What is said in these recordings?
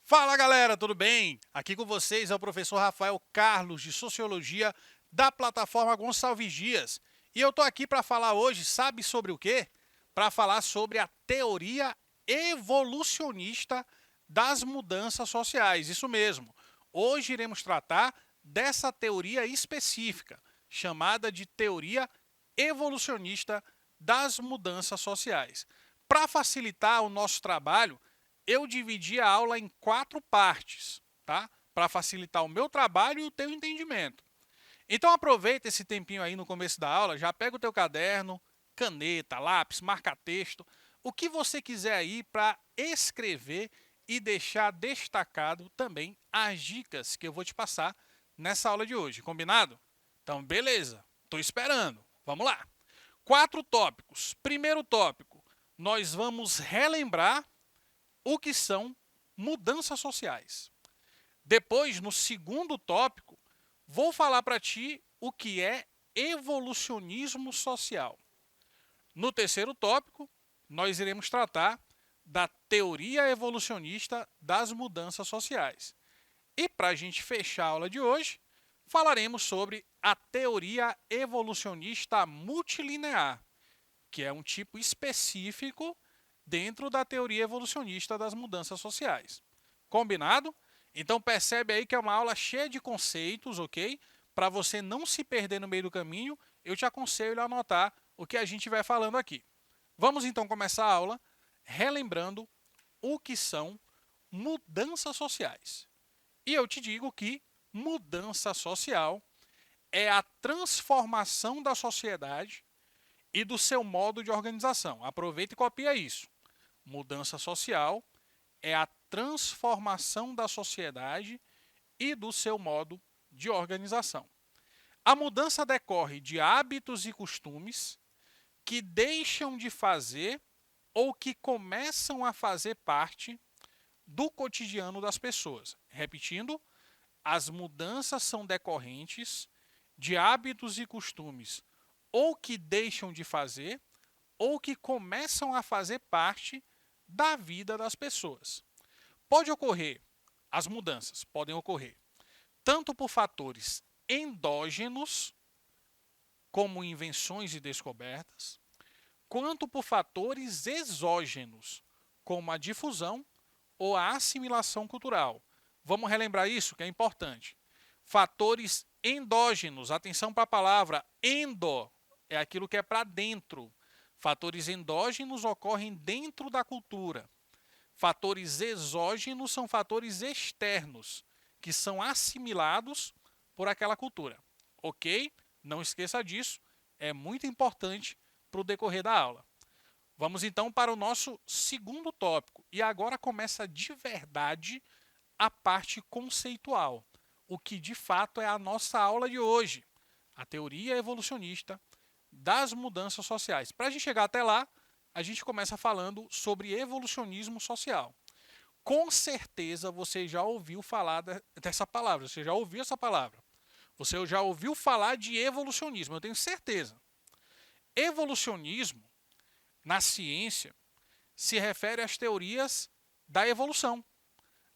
Fala galera, tudo bem? Aqui com vocês é o professor Rafael Carlos de Sociologia da plataforma Gonçalves Dias. E eu tô aqui para falar hoje, sabe sobre o quê? Para falar sobre a teoria evolucionista das mudanças sociais. Isso mesmo. Hoje iremos tratar dessa teoria específica, chamada de teoria evolucionista das mudanças sociais. Para facilitar o nosso trabalho, eu dividi a aula em 4 partes, tá? Para facilitar o meu trabalho e o teu entendimento. Então aproveita esse tempinho aí no começo da aula, já pega o teu caderno, caneta, lápis, marca-texto, o que você quiser aí para escrever e deixar destacado também as dicas que eu vou te passar nessa aula de hoje, combinado? Então beleza, estou esperando, vamos lá. 4 tópicos. Primeiro tópico, nós vamos relembrar o que são mudanças sociais. Depois, no segundo tópico, vou falar para ti o que é evolucionismo social. No terceiro tópico, nós iremos tratar da teoria evolucionista das mudanças sociais. E para a gente fechar a aula de hoje, falaremos sobre a teoria evolucionista multilinear, que é um tipo específico dentro da teoria evolucionista das mudanças sociais. Combinado? Então percebe aí que é uma aula cheia de conceitos, ok? Para você não se perder no meio do caminho, eu te aconselho a anotar o que a gente vai falando aqui. Vamos então começar a aula relembrando o que são mudanças sociais. E eu te digo que mudança social é a transformação da sociedade e do seu modo de organização. Aproveita e copia isso. Mudança social é a transformação da sociedade e do seu modo de organização. A mudança decorre de hábitos e costumes que deixam de fazer ou que começam a fazer parte do cotidiano das pessoas. Repetindo, as mudanças são decorrentes de hábitos e costumes ou que deixam de fazer ou que começam a fazer parte da vida das pessoas. As mudanças podem ocorrer tanto por fatores endógenos, como invenções e descobertas, quanto por fatores exógenos, como a difusão ou a assimilação cultural. Vamos relembrar isso, que é importante. Fatores endógenos, atenção para a palavra endo, é aquilo que é para dentro. Fatores endógenos ocorrem dentro da cultura. Fatores exógenos são fatores externos, que são assimilados por aquela cultura. Ok? Não esqueça disso, é muito importante para o decorrer da aula. Vamos então para o nosso segundo tópico. E agora começa de verdade a parte conceitual, o que de fato é a nossa aula de hoje, a teoria evolucionista das mudanças sociais. Para a gente chegar até lá, a gente começa falando sobre evolucionismo social. Com certeza você já ouviu falar dessa palavra, você já ouviu essa palavra. Você já ouviu falar de evolucionismo, eu tenho certeza. Evolucionismo, na ciência, se refere às teorias da evolução.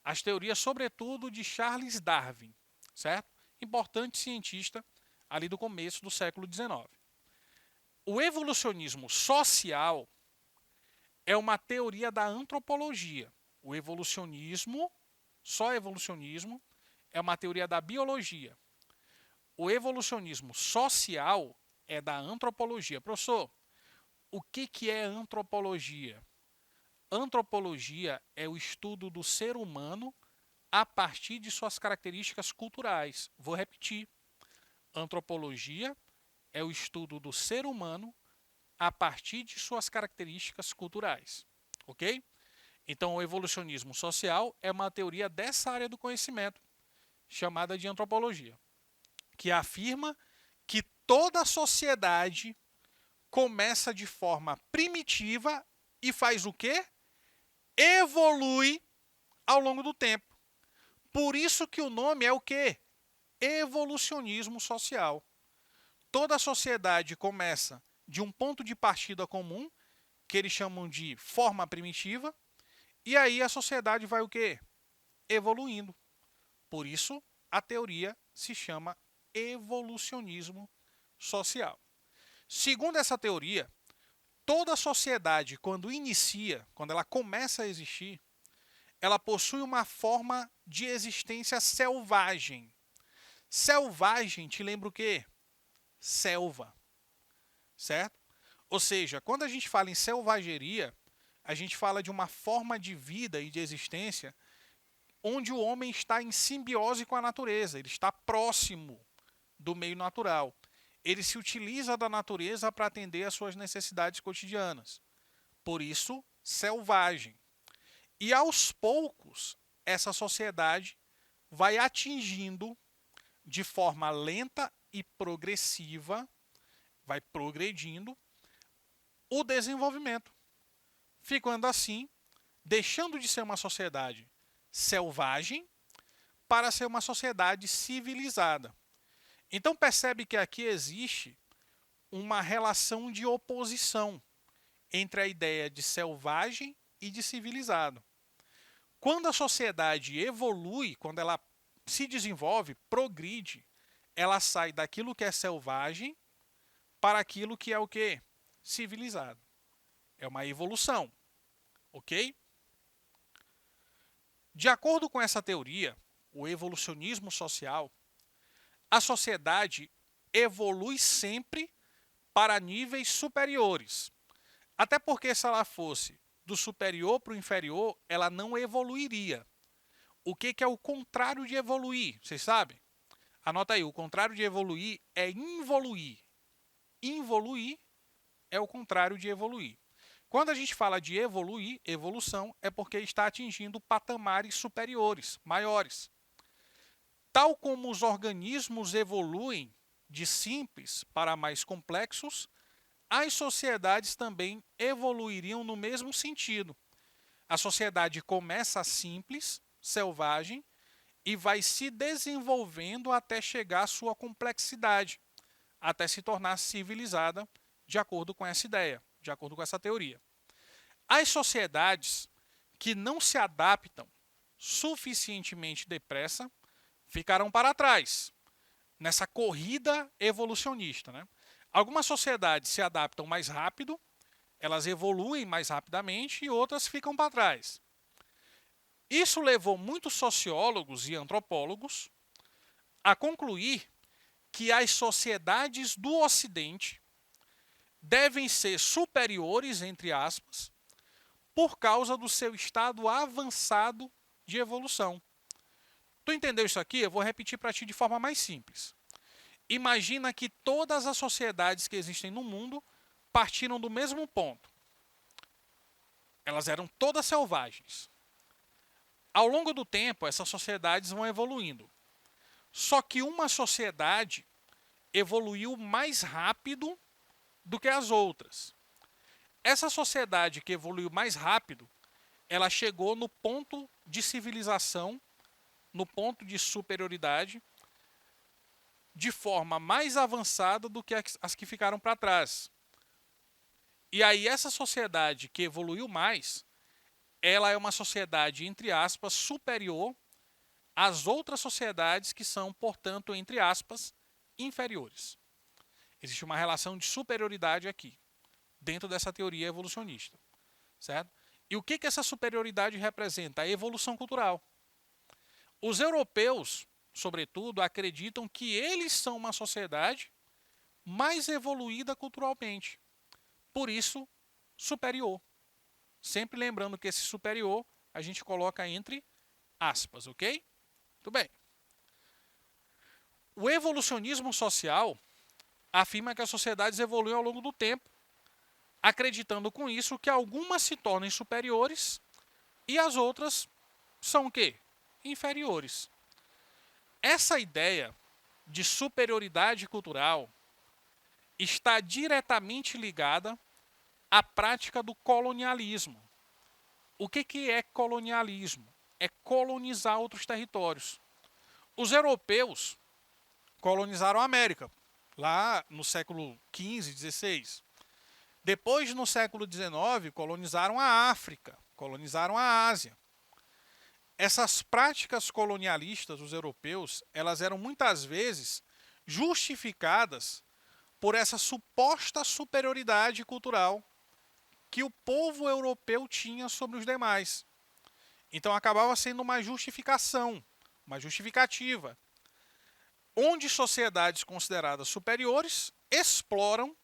As teorias, sobretudo, de Charles Darwin, certo? Importante cientista ali do começo do século XIX. O evolucionismo social é uma teoria da antropologia. O evolucionismo, só evolucionismo, é uma teoria da biologia. O evolucionismo social é da antropologia. Professor, o que é antropologia? Antropologia é o estudo do ser humano a partir de suas características culturais. Vou repetir. Antropologia é o estudo do ser humano a partir de suas características culturais. Ok? Então, o evolucionismo social é uma teoria dessa área do conhecimento, chamada de antropologia, que afirma que toda sociedade começa de forma primitiva e faz o quê? Evolui ao longo do tempo. Por isso que o nome é o quê? evolucionismo social. Toda a sociedade começa de um ponto de partida comum, que eles chamam de forma primitiva, e aí a sociedade vai o quê? Evoluindo. Por isso, a teoria se chama evolucionismo social. Segundo essa teoria, toda sociedade, quando inicia, quando ela começa a existir, ela possui uma forma de existência selvagem. Selvagem te lembra o quê? Selva, certo? Ou seja, quando a gente fala em selvageria, a gente fala de uma forma de vida e de existência onde o homem está em simbiose com a natureza, ele está próximo do meio natural. Ele se utiliza da natureza para atender às suas necessidades cotidianas. Por isso, selvagem. E aos poucos, essa sociedade vai atingindo de forma lenta e progressiva, vai progredindo o desenvolvimento. Ficando assim, deixando de ser uma sociedade selvagem para ser uma sociedade civilizada. Então percebe que aqui existe uma relação de oposição entre a ideia de selvagem e de civilizado. Quando a sociedade evolui, quando ela se desenvolve, progride, ela sai daquilo que é selvagem para aquilo que é o quê? Civilizado. É uma evolução, ok? De acordo com essa teoria, o evolucionismo social, a sociedade evolui sempre para níveis superiores. Até porque se ela fosse do superior para o inferior, ela não evoluiria. O que é o contrário de evoluir? Vocês sabem? Anota aí, o contrário de evoluir é involuir. Involuir é o contrário de evoluir. Quando a gente fala de evoluir, evolução, é porque está atingindo patamares superiores, maiores. Tal como os organismos evoluem de simples para mais complexos, as sociedades também evoluiriam no mesmo sentido. A sociedade começa simples, selvagem, e vai se desenvolvendo até chegar à sua complexidade, até se tornar civilizada, de acordo com essa ideia, de acordo com essa teoria. As sociedades que não se adaptam suficientemente depressa ficarão para trás nessa corrida evolucionista, né? Algumas sociedades se adaptam mais rápido, elas evoluem mais rapidamente e outras ficam para trás. Isso levou muitos sociólogos e antropólogos a concluir que as sociedades do Ocidente devem ser superiores, entre aspas, por causa do seu estado avançado de evolução. Tu entendeu isso aqui? Eu vou repetir para ti de forma mais simples. Imagina que todas as sociedades que existem no mundo partiram do mesmo ponto. Elas eram todas selvagens. Ao longo do tempo, essas sociedades vão evoluindo. Só que uma sociedade evoluiu mais rápido do que as outras. Essa sociedade que evoluiu mais rápido, ela chegou no ponto de civilização, no ponto de superioridade, de forma mais avançada do que as que ficaram para trás. E aí essa sociedade que evoluiu mais, ela é uma sociedade, entre aspas, superior às outras sociedades que são, portanto, entre aspas, inferiores. Existe uma relação de superioridade aqui, dentro dessa teoria evolucionista, certo? E o que essa superioridade representa? A evolução cultural. Os europeus, sobretudo, acreditam que eles são uma sociedade mais evoluída culturalmente. Por isso, superior. Sempre lembrando que esse superior a gente coloca entre aspas, ok? Muito bem. O evolucionismo social afirma que as sociedades evoluem ao longo do tempo, acreditando com isso que algumas se tornem superiores e as outras são o quê? Inferiores. Essa ideia de superioridade cultural está diretamente ligada à prática do colonialismo. O que é colonialismo? É colonizar outros territórios. Os europeus, colonizaram a América, lá no século XV, XVI. Depois, no século XIX, colonizaram a África, colonizaram a Ásia. Essas práticas colonialistas dos europeus, elas eram muitas vezes justificadas por essa suposta superioridade cultural que o povo europeu tinha sobre os demais. Então acabava sendo uma justificação, uma justificativa, onde sociedades consideradas superiores exploram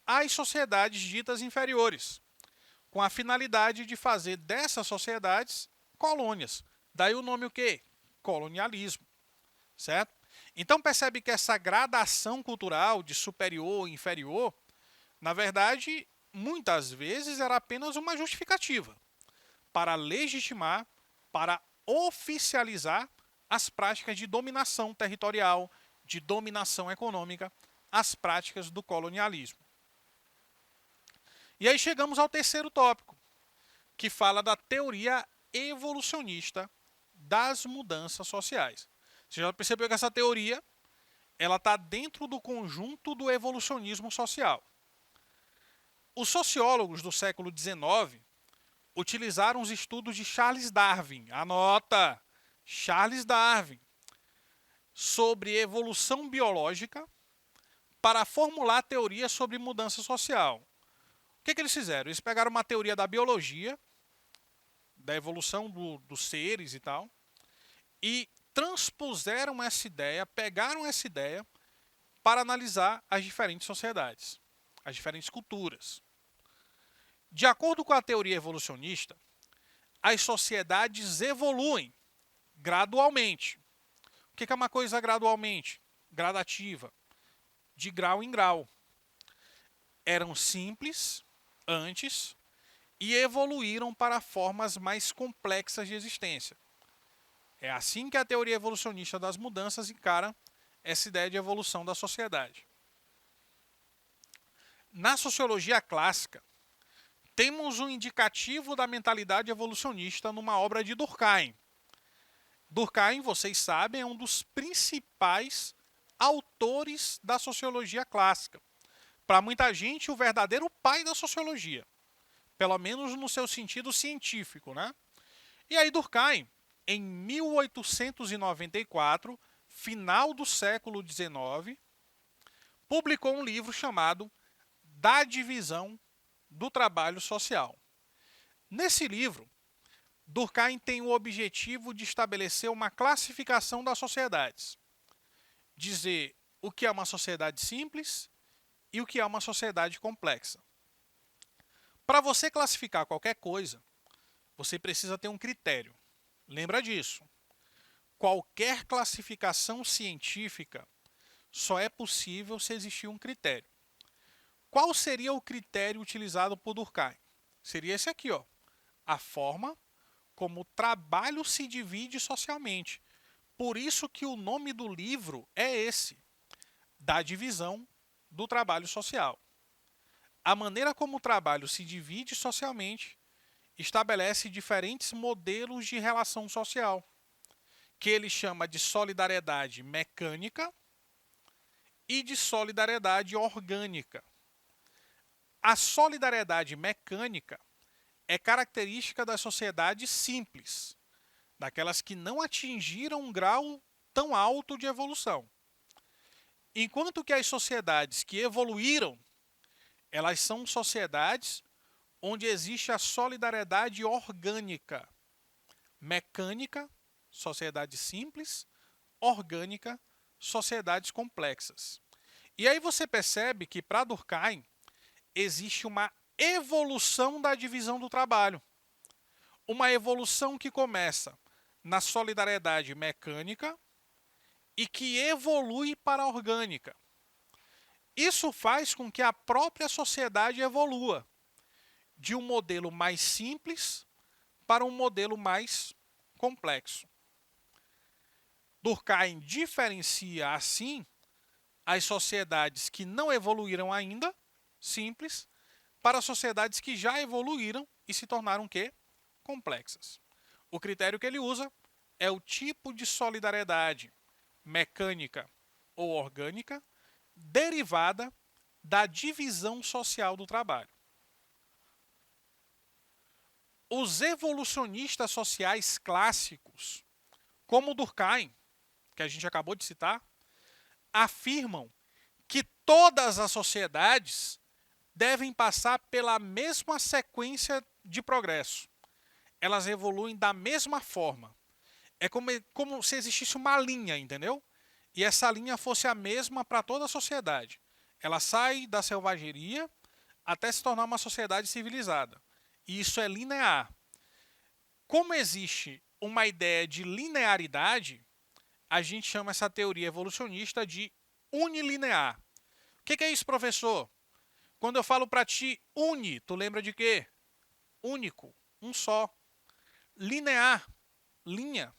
as sociedades ditas inferiores, com a finalidade de fazer dessas sociedades colônias. Daí o nome o quê? Colonialismo, certo? Então percebe que essa gradação cultural de superior e inferior, na verdade, muitas vezes era apenas uma justificativa para legitimar, para oficializar as práticas de dominação territorial, de dominação econômica, as práticas do colonialismo. E aí chegamos ao terceiro tópico, que fala da teoria evolucionista das mudanças sociais. Você já percebeu que essa teoria ela está dentro do conjunto do evolucionismo social. Os sociólogos do século XIX utilizaram os estudos de Charles Darwin, anota, Charles Darwin, sobre evolução biológica para formular teorias sobre mudança social. O que eles fizeram? Eles pegaram uma teoria da biologia, da evolução dos seres e tal, e transpuseram essa ideia, pegaram essa ideia para analisar as diferentes sociedades, as diferentes culturas. De acordo com a teoria evolucionista, as sociedades evoluem gradualmente. O que é uma coisa gradualmente? Gradativa, de grau em grau. Eram simples antes e evoluíram para formas mais complexas de existência. É assim que a teoria evolucionista das mudanças encara essa ideia de evolução da sociedade. Na sociologia clássica, temos um indicativo da mentalidade evolucionista numa obra de Durkheim. Durkheim, vocês sabem, é um dos principais autores da sociologia clássica. Para muita gente, o verdadeiro pai da sociologia, pelo menos no seu sentido científico, né? E aí Durkheim, em 1894, final do século XIX, publicou um livro chamado Da Divisão do Trabalho Social. Nesse livro, Durkheim tem o objetivo de estabelecer uma classificação das sociedades. Dizer o que é uma sociedade simples e o que é uma sociedade complexa. Para você classificar qualquer coisa, você precisa ter um critério. Lembra disso. Qualquer classificação científica só é possível se existir um critério. Qual seria o critério utilizado por Durkheim? Seria esse aqui, ó. A forma como o trabalho se divide socialmente. Por isso que o nome do livro é esse, Da Divisão do Trabalho Social. A maneira como o trabalho se divide socialmente estabelece diferentes modelos de relação social, que ele chama de solidariedade mecânica e de solidariedade orgânica. A solidariedade mecânica é característica das sociedades simples, daquelas que não atingiram um grau tão alto de evolução. Enquanto que as sociedades que evoluíram, elas são sociedades onde existe a solidariedade orgânica. Mecânica, sociedades simples, orgânica, sociedades complexas. E aí você percebe que para Durkheim existe uma evolução da divisão do trabalho. Uma evolução que começa na solidariedade mecânica e que evolui para a orgânica. Isso faz com que a própria sociedade evolua de um modelo mais simples para um modelo mais complexo. Durkheim diferencia, assim, as sociedades que não evoluíram ainda, simples, para as sociedades que já evoluíram e se tornaram o quê? Complexas. O critério que ele usa é o tipo de solidariedade mecânica, ou orgânica derivada da divisão social do trabalho. Os evolucionistas sociais clássicos, como Durkheim, que a gente acabou de citar, afirmam que todas as sociedades devem passar pela mesma sequência de progresso. Elas evoluem da mesma forma. É como se existisse uma linha, entendeu? E essa linha fosse a mesma para toda a sociedade. Ela sai da selvageria até se tornar uma sociedade civilizada. E isso é linear. Como existe uma ideia de linearidade, a gente chama essa teoria evolucionista de unilinear. O que é isso, professor? Quando eu falo para ti uni, tu lembra de quê? Único, um só. Linear, linha,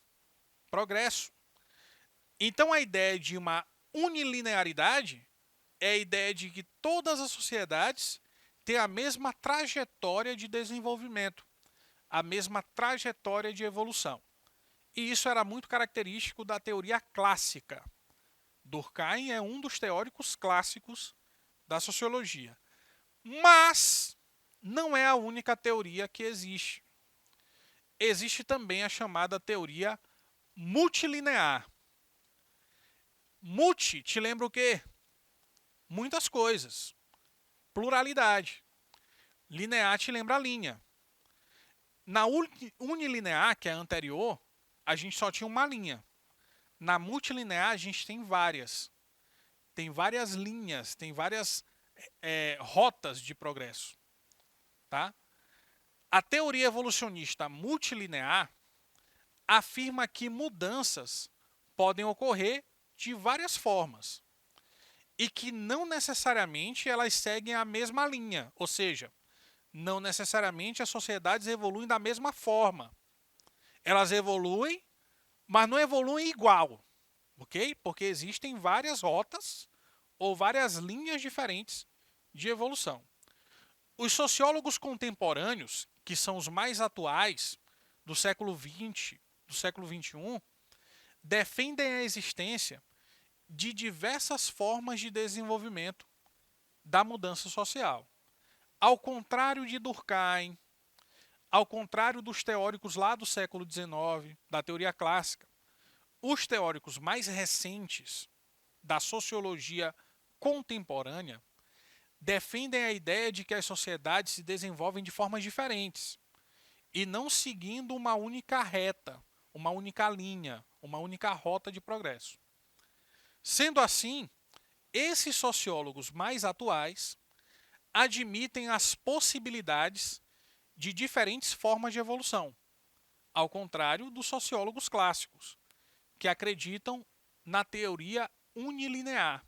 progresso. Então a ideia de uma unilinearidade é a ideia de que todas as sociedades têm a mesma trajetória de desenvolvimento, a mesma trajetória de evolução. E isso era muito característico da teoria clássica. Durkheim é um dos teóricos clássicos da sociologia. Mas não é a única teoria que existe. Existe também a chamada teoria multilinear. Multi te lembra o quê? Muitas coisas. Pluralidade. Linear te lembra a linha. Na unilinear, que é a anterior, a gente só tinha uma linha. Na multilinear, a gente tem várias. Tem várias linhas, tem várias rotas de progresso. Tá? A teoria evolucionista multilinear afirma que mudanças podem ocorrer de várias formas e que não necessariamente elas seguem a mesma linha, ou seja, não necessariamente as sociedades evoluem da mesma forma. Elas evoluem, mas não evoluem igual, ok? Porque existem várias rotas ou várias linhas diferentes de evolução. Os sociólogos contemporâneos, que são os mais atuais, do século XX, do século XXI, defendem a existência de diversas formas de desenvolvimento da mudança social. Ao contrário de Durkheim, ao contrário dos teóricos lá do século XIX, da teoria clássica, os teóricos mais recentes da sociologia contemporânea defendem a ideia de que as sociedades se desenvolvem de formas diferentes e não seguindo uma única reta, uma única linha, uma única rota de progresso. Sendo assim, esses sociólogos mais atuais admitem as possibilidades de diferentes formas de evolução, ao contrário dos sociólogos clássicos, que acreditam na teoria unilinear,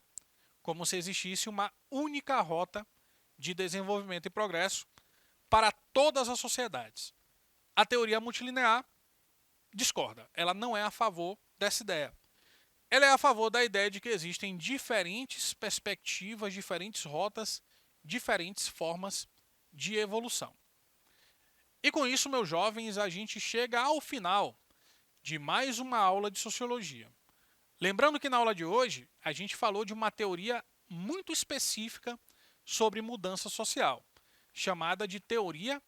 como se existisse uma única rota de desenvolvimento e progresso para todas as sociedades. A teoria multilinear discorda, ela não é a favor dessa ideia. Ela é a favor da ideia de que existem diferentes perspectivas, diferentes rotas, diferentes formas de evolução. E com isso, meus jovens, a gente chega ao final de mais uma aula de sociologia. Lembrando que na aula de hoje, a gente falou de uma teoria muito específica sobre mudança social, chamada de teoria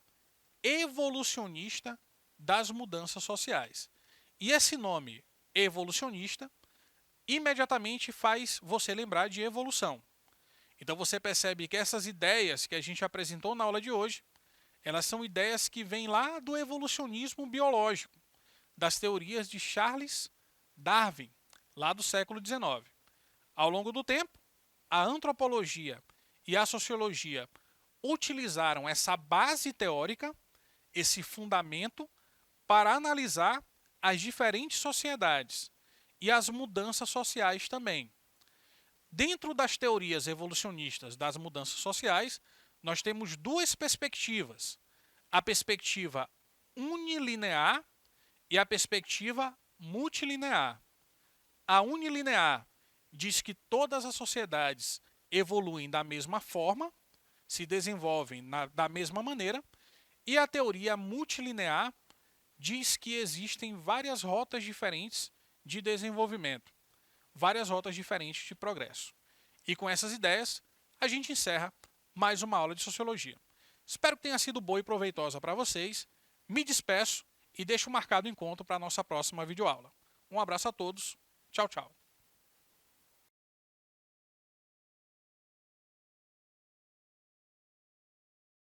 evolucionista das mudanças sociais. E esse nome, evolucionista, imediatamente faz você lembrar de evolução. Então você percebe que essas ideias que a gente apresentou na aula de hoje, elas são ideias que vêm lá do evolucionismo biológico, das teorias de Charles Darwin, lá do século XIX. Ao longo do tempo, a antropologia e a sociologia utilizaram essa base teórica, esse fundamento, para analisar as diferentes sociedades e as mudanças sociais também. Dentro das teorias evolucionistas das mudanças sociais, nós temos duas perspectivas: a perspectiva unilinear e a perspectiva multilinear. A unilinear diz que todas as sociedades evoluem da mesma forma, se desenvolvem da mesma maneira, e a teoria multilinear diz que existem várias rotas diferentes de desenvolvimento, várias rotas diferentes de progresso. E com essas ideias, a gente encerra mais uma aula de Sociologia. Espero que tenha sido boa e proveitosa para vocês. Me despeço e deixo marcado o encontro para a nossa próxima videoaula. Um abraço a todos. Tchau, tchau.